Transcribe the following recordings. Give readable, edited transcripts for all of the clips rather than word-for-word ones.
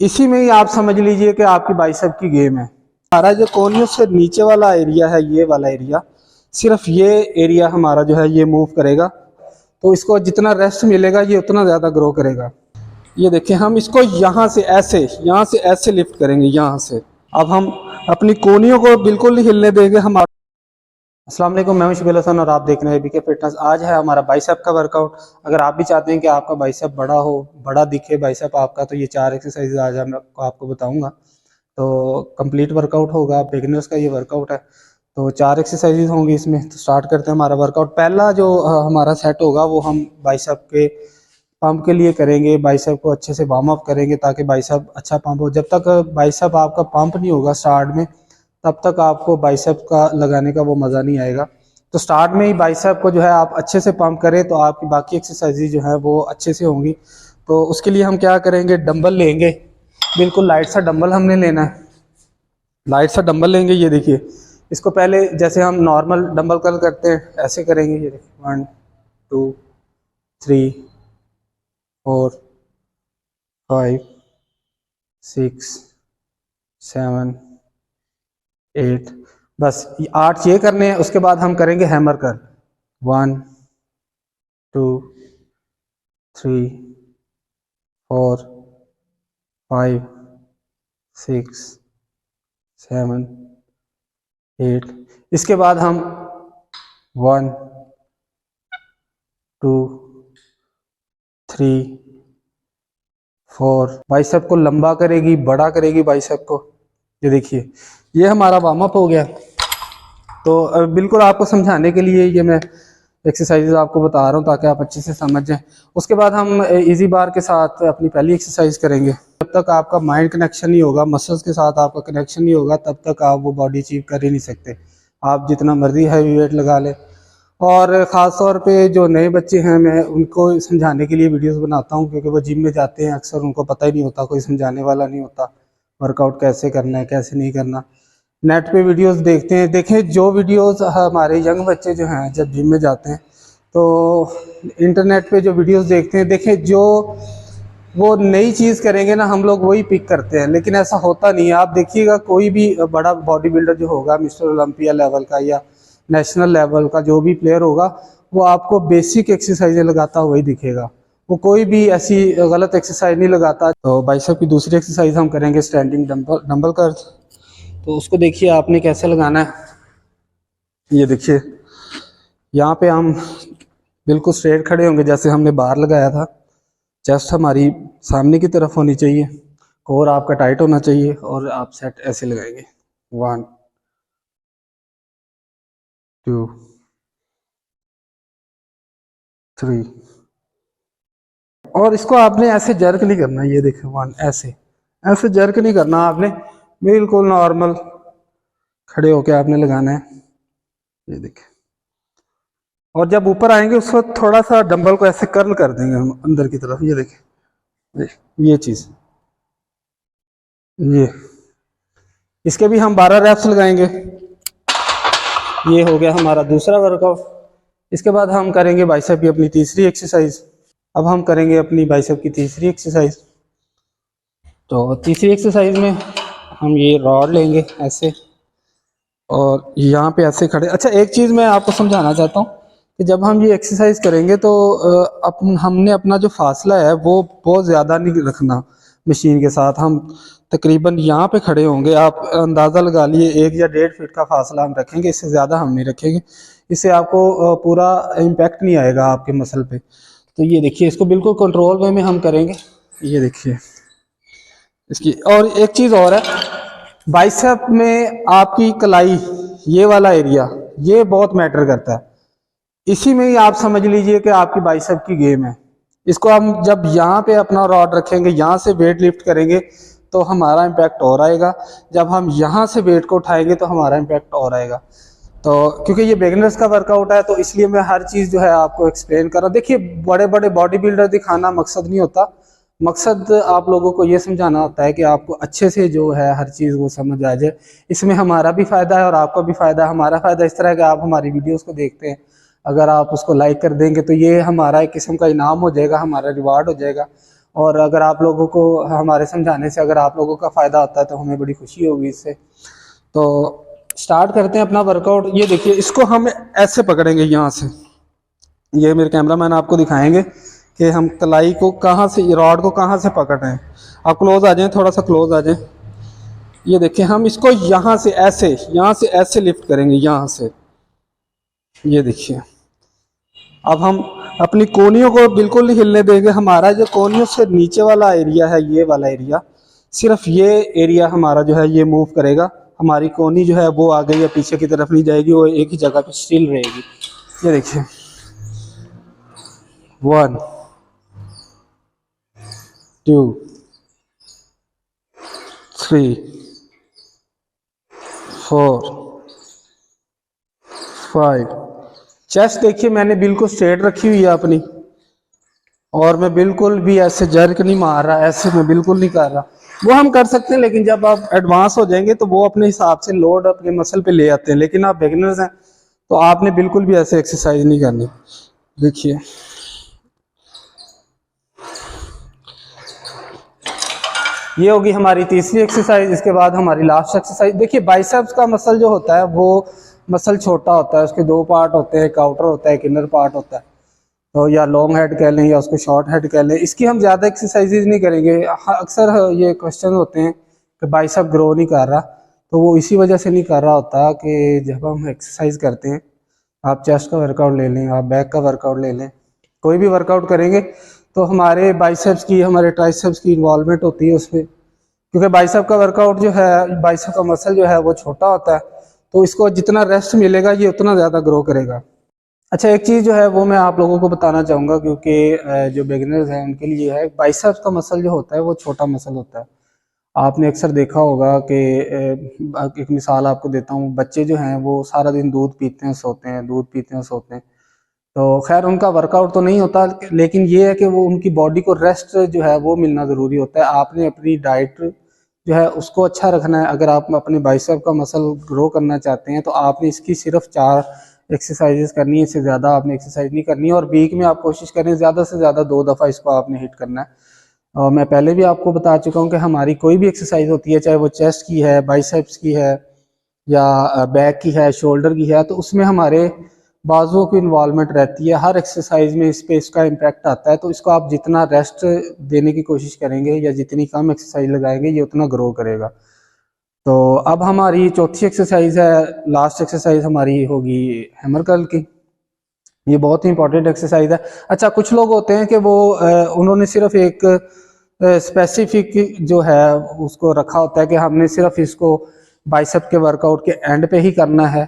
इसी में ही आप समझ लीजिए कि आपकी बाइसेप की गेम है। हमारा जो कोहनियों से नीचे वाला एरिया है, ये वाला एरिया, सिर्फ ये एरिया हमारा जो है ये मूव करेगा, तो इसको जितना रेस्ट मिलेगा ये उतना ज़्यादा ग्रो करेगा। ये देखिए, हम इसको यहाँ से ऐसे लिफ्ट करेंगे, यहाँ से। अब हम अपनी कोहनियों को बिल्कुल नहीं हिलने देंगे। हम अस्सलाम वालेकुम, मैं हूं शुबैल हसन और आप देख रहे हैं बीके फिटनेस। आज है हमारा बाइसेप का वर्कआउट। अगर आप भी चाहते हैं कि आपका बाइसेप बड़ा हो, बड़ा दिखे बाइसेप आपका, तो ये 4 एक्सरसाइज आज मैं आपको बताऊंगा। तो कंप्लीट वर्कआउट होगा, बिगिनर्स का ये वर्कआउट है। तो 4 एक्सरसाइजेज होंगी इसमें। तो स्टार्ट करते हैं हमारा वर्कआउट। पहला जो हमारा सेट होगा वो हम बाइसेप के पंप के लिए करेंगे। बाइसेप को अच्छे से वार्म अप करेंगे ताकि बाइसेप अच्छा पंप हो। जब तक बाइसेप आपका पंप नहीं होगा स्टार्ट में, तब तक आपको बाइसेप का लगाने का वो मज़ा नहीं आएगा। तो स्टार्ट में ही बाइसेप को जो है आप अच्छे से पंप करें तो आपकी बाकी एक्सरसाइजेज जो है वो अच्छे से होंगी। तो उसके लिए हम क्या करेंगे, डंबल लेंगे। बिल्कुल लाइट सा डंबल हमने लेना है, लाइट सा डंबल लेंगे। ये देखिए, इसको पहले जैसे हम नॉर्मल डंबल कर्ल करते हैं ऐसे करेंगे। ये देखिए, 1 2 3 4 5 6 7 8, बस 8 ये करने हैं। उसके बाद हम करेंगे हैमर कर्ल। 1 2 3 4 5 6 7 8। इसके बाद हम 1 2 3 4 बाइसेप को लंबा करेगी, बड़ा करेगी बाइसेप को। ये देखिए, ये हमारा वार्म अप हो गया। तो बिल्कुल आपको समझाने के लिए ये मैं एक्सरसाइजेज आपको बता रहा हूँ ताकि आप अच्छे से समझ जाएं। उसके बाद हम इजी बार के साथ अपनी पहली एक्सरसाइज करेंगे। जब तक आपका माइंड कनेक्शन नहीं होगा, मसल्स के साथ आपका कनेक्शन नहीं होगा, तब तक आप वो बॉडी अचीव कर ही नहीं सकते। आप जितना मर्जी हैवी वेट लगा लें। और ख़ास तौर पे जो नए बच्चे हैं, मैं उनको समझाने के लिए वीडियोस बनाता हूँ, क्योंकि वो जिम में जाते हैं अक्सर, उनको पता ही नहीं होता, कोई समझाने वाला नहीं होता वर्कआउट कैसे करना है कैसे नहीं करना। नेट पे वीडियोस देखते हैं। देखें, जो वीडियोस हमारे यंग बच्चे जो हैं जब जिम में जाते हैं तो इंटरनेट पे जो वीडियोस देखते हैं, देखें जो वो नई चीज़ करेंगे ना, हम लोग वही पिक करते हैं, लेकिन ऐसा होता नहीं है। आप देखिएगा, कोई भी बड़ा बॉडी बिल्डर जो होगा, मिस्टर ओलंपिया लेवल का या नेशनल लेवल का जो भी प्लेयर होगा, वो आपको बेसिक एक्सरसाइजें लगाता हुआ ही दिखेगा। वो कोई भी ऐसी गलत एक्सरसाइज नहीं लगाता। तो बाइसेप की दूसरी एक्सरसाइज हम करेंगे स्टैंडिंग डंबल कर्ल्स। तो उसको देखिए आपने कैसे लगाना है। ये देखिए, यहाँ पे हम बिल्कुल स्ट्रेट खड़े होंगे जैसे हमने बार लगाया था। चेस्ट हमारी सामने की तरफ होनी चाहिए, कोर आपका टाइट होना चाहिए, और आप सेट ऐसे लगाएंगे। 1 2 3। और इसको आपने ऐसे जर्क नहीं करना। ये देखिए, 1 ऐसे ऐसे जर्क नहीं करना आपने, बिल्कुल नॉर्मल खड़े होके आपने लगाना है। ये देखिए, और जब ऊपर आएंगे उसको थोड़ा सा डंबल को ऐसे कर्ल कर देंगे हम अंदर की तरफ। ये देखिए, ये चीज़, ये इसके भी हम 12 रैप्स लगाएंगे। ये हो गया हमारा दूसरा वर्कआउट। इसके बाद हम करेंगे बाइसेप की अपनी तीसरी एक्सरसाइज। अब हम करेंगे अपनी बाइसेप की तीसरी एक्सरसाइज। तो तीसरी एक्सरसाइज में हम ये रॉड लेंगे ऐसे, और यहाँ पे ऐसे खड़े। अच्छा, एक चीज़ मैं आपको समझाना चाहता हूँ कि जब हम ये एक्सरसाइज करेंगे तो हमने अपना जो फासला है वो बहुत ज़्यादा नहीं रखना मशीन के साथ। हम तकरीबन यहाँ पे खड़े होंगे, आप अंदाज़ा लगा लिए 1 या 1.5 फीट का फासला हम रखेंगे, इससे ज़्यादा हम नहीं रखेंगे। इससे आपको पूरा इम्पैक्ट नहीं आएगा आपके मसल पे। तो ये देखिए, इसको बिल्कुल कंट्रोल वे में हम करेंगे। ये देखिए इसकी। और एक चीज़ और है, बाइसेप में आपकी कलाई, ये वाला एरिया, ये बहुत मैटर करता है। इसी में ही आप समझ लीजिए कि आपकी बाइसेप की गेम है। इसको हम जब यहाँ पे अपना रॉड रखेंगे, यहाँ से वेट लिफ्ट करेंगे, तो हमारा इम्पैक्ट और आएगा। जब हम यहाँ से वेट को उठाएंगे तो हमारा इम्पैक्ट और आएगा। तो क्योंकि ये बिगिनर्स का वर्कआउट है, तो इसलिए मैं हर चीज़ जो है आपको एक्सप्लेन कर रहा हूँ। देखिए, बड़े बड़े बॉडी बिल्डर दिखाना मकसद नहीं होता। मकसद आप लोगों को ये समझाना होता है कि आपको अच्छे से जो है हर चीज़ वो समझ आ जाए। इसमें हमारा भी फ़ायदा है और आपका भी फ़ायदा है। हमारा फ़ायदा इस तरह है कि आप हमारी वीडियोस को देखते हैं, अगर आप उसको लाइक कर देंगे तो ये हमारा एक किस्म का इनाम हो जाएगा, हमारा रिवार्ड हो जाएगा। और अगर आप लोगों को हमारे समझाने से अगर आप लोगों का फ़ायदा होता है तो हमें बड़ी खुशी होगी इससे। तो स्टार्ट करते हैं अपना वर्कआउट। ये देखिए, इसको हम ऐसे पकड़ेंगे यहाँ से, ये मेरे कैमरामैन आपको दिखाएंगे कि हम कलाई को कहाँ से, रॉड को कहाँ से पकड़ रहे हैं। आप क्लोज आ जाएं, थोड़ा सा क्लोज आ जाएं। ये देखिए, हम इसको यहाँ से ऐसे, यहाँ से ऐसे लिफ्ट करेंगे, यहाँ से। ये देखिए, अब हम अपनी कोहनियों को बिल्कुल नहीं हिलने देंगे। हमारा जो कोहनियों से नीचे वाला एरिया है, ये वाला एरिया, सिर्फ ये एरिया हमारा जो है ये मूव करेगा। हमारी कोहनी जो है वो आगे या पीछे की तरफ नहीं जाएगी, वो एक ही जगह पे स्टिल रहेगी। ये देखिए, 1 2 3 4 5। चेस्ट देखिए, मैंने बिल्कुल स्ट्रेट रखी हुई है अपनी, और मैं बिल्कुल भी ऐसे जर्क नहीं मार रहा, ऐसे मैं बिल्कुल नहीं कर रहा। वो हम कर सकते हैं, लेकिन जब आप एडवांस हो जाएंगे तो वो अपने हिसाब से लोड अपने मसल पे ले आते हैं। लेकिन आप बिगिनर्स हैं तो आपने बिल्कुल भी ऐसे एक्सरसाइज नहीं करनी। देखिए, ये होगी हमारी तीसरी एक्सरसाइज। इसके बाद हमारी लास्ट एक्सरसाइज। देखिए, बाइसेप्स का मसल जो होता है वो मसल छोटा होता है, उसके 2 पार्ट होते हैं, एक आउटर होता है, एक इनर पार्ट होता है। तो या लॉन्ग हेड कह लें या उसको शॉर्ट हेड कह लें। इसकी हम ज़्यादा एक्सरसाइजेज नहीं करेंगे। अक्सर ये क्वेश्चन होते हैं कि बाइसेप ग्रो नहीं कर रहा, तो वो इसी वजह से नहीं कर रहा होता कि जब हम एक्सरसाइज करते हैं, आप चेस्ट का वर्कआउट ले लें, आप बैक का वर्कआउट ले लें, कोई भी वर्कआउट करेंगे तो हमारे बाइसेप्स की, हमारे ट्राइसेप्स की इन्वॉल्वमेंट होती है उसमें। क्योंकि बाइसेप का वर्कआउट जो है, बाइसेप का मसल जो है वो छोटा होता है, तो इसको जितना रेस्ट मिलेगा ये उतना ज़्यादा ग्रो करेगा। अच्छा, एक चीज़ जो है वो मैं आप लोगों को बताना चाहूँगा, क्योंकि जो बिगिनर्स हैं उनके लिए है। बाइसेप्स का मसल जो होता है वो छोटा मसल होता है। आपने अक्सर देखा होगा कि एक मिसाल आपको देता हूँ, बच्चे जो हैं वो सारा दिन दूध पीते हैं सोते हैं, दूध पीते हैं सोते हैं। तो खैर उनका वर्कआउट तो नहीं होता, लेकिन ये है कि वो उनकी बॉडी को रेस्ट जो है वो मिलना ज़रूरी होता है। आपने अपनी डाइट जो है उसको अच्छा रखना है। अगर आप अपने बाइसेप का मसल ग्रो करना चाहते हैं तो आपने इसकी सिर्फ 4 एक्सरसाइजेस करनी है, इससे ज़्यादा आपने एक्सरसाइज नहीं करनी है। और वीक में आप कोशिश करें ज़्यादा से ज़्यादा 2 दफ़ा इसको आपने हिट करना है। और मैं पहले भी आपको बता चुका हूँ कि हमारी कोई भी एक्सरसाइज होती है, चाहे वो चेस्ट की है, बाइसेप्स की है, या बैक की है, शोल्डर की है, तो उसमें हमारे बाजुओं की इन्वॉल्वमेंट रहती है। हर एक्सरसाइज में इस पे इसका इम्पैक्ट आता है। तो इसको आप जितना रेस्ट देने की कोशिश करेंगे या जितनी कम एक्सरसाइज लगाएंगे ये उतना ग्रो करेगा। तो अब हमारी चौथी एक्सरसाइज है, लास्ट एक्सरसाइज हमारी होगी हैमर कर्ल की। ये बहुत ही इंपॉर्टेंट एक्सरसाइज है। अच्छा, कुछ लोग होते हैं कि वो उन्होंने सिर्फ एक स्पेसिफिक जो है उसको रखा होता है कि हमने सिर्फ इसको बाइसेप के वर्कआउट के एंड पे ही करना है।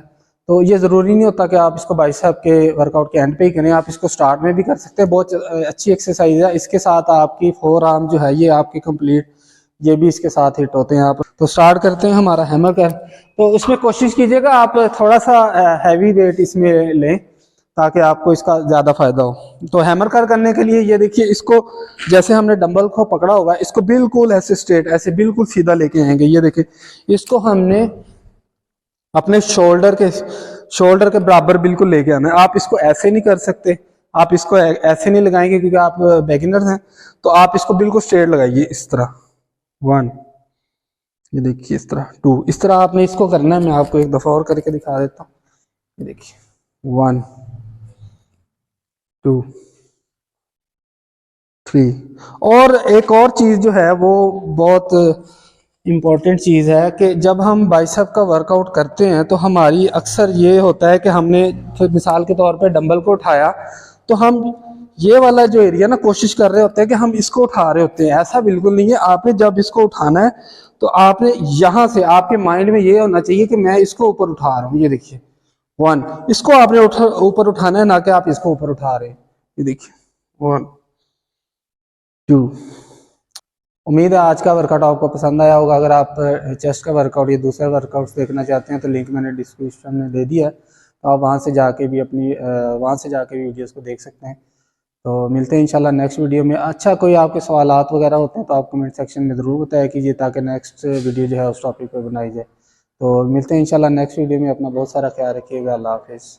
तो ये ज़रूरी नहीं होता कि आप इसको बाइसेप के वर्कआउट के एंड पे ही करें, आप इसको स्टार्ट में भी कर सकते हैं। बहुत अच्छी एक्सरसाइज है। इसके साथ आपकी 4 आर्म जो है ये आपकी कंप्लीट, ये भी इसके साथ हिट होते हैं। आप तो स्टार्ट करते हैं हमारा हैमर कर्ल। तो इसमें कोशिश कीजिएगा आप थोड़ा सा हैवी वेट इसमें लें ताकि आपको इसका ज़्यादा फायदा हो। तो हैमर कर्ल करने के लिए ये देखिए, इसको जैसे हमने डंबल को पकड़ा हुआ है, इसको बिल्कुल ऐसे स्ट्रेट, ऐसे बिल्कुल सीधा लेके आएंगे। ये देखिए, इसको हमने अपने शोल्डर के बराबर बिल्कुल लेके आना है। आप इसको ऐसे नहीं कर सकते, आप इसको ऐसे नहीं लगाएंगे क्योंकि आप बिगिनर्स हैं। तो आप इसको बिल्कुल स्ट्रेट लगाइए, इस तरह 1, ये देखिए इस तरह 2, इस तरह आपने इसको करना है। मैं आपको एक दफ़ा और करके दिखा देता हूँ। ये देखिए 1 2 3। और एक और चीज़ जो है वो बहुत इम्पॉर्टेंट चीज़ है कि जब हम बाइसेप का वर्कआउट करते हैं तो हमारी अक्सर ये होता है कि हमने मिसाल के तौर पे डंबल को उठाया, तो हम ये वाला जो एरिया ना कोशिश कर रहे होते हैं कि हम इसको उठा रहे होते हैं। ऐसा बिल्कुल नहीं है। आपने जब इसको उठाना है तो आपने यहाँ से, आपके माइंड में ये होना चाहिए कि मैं इसको ऊपर उठा रहा हूँ। ये देखिए 1, इसको आपने ऊपर उठाना है, ना कि आप इसको ऊपर उठा रहे हैं। ये देखिए 1 2। उम्मीद है आज का वर्कआउट आपको पसंद आया होगा। अगर आप चेस्ट का वर्कआउट या दूसरे वर्कआउट्स देखना चाहते हैं तो लिंक मैंने डिस्क्रिप्शन में दे दिया है, तो आप वहाँ से जाके भी वीडियोस को देख सकते हैं। तो मिलते हैं इंशाल्लाह नेक्स्ट वीडियो में। अच्छा, कोई आपके सवालात वगैरह होते हैं तो आप कमेंट सेक्शन में ज़रूर बताया कीजिए ताकि नेक्स्ट वीडियो जो है उस टॉपिक पर बनाई जाए। तो मिलते हैं इंशाल्लाह नेक्स्ट वीडियो में। अपना बहुत सारा ख्याल रखिएगा। अल्लाह हाफिज़।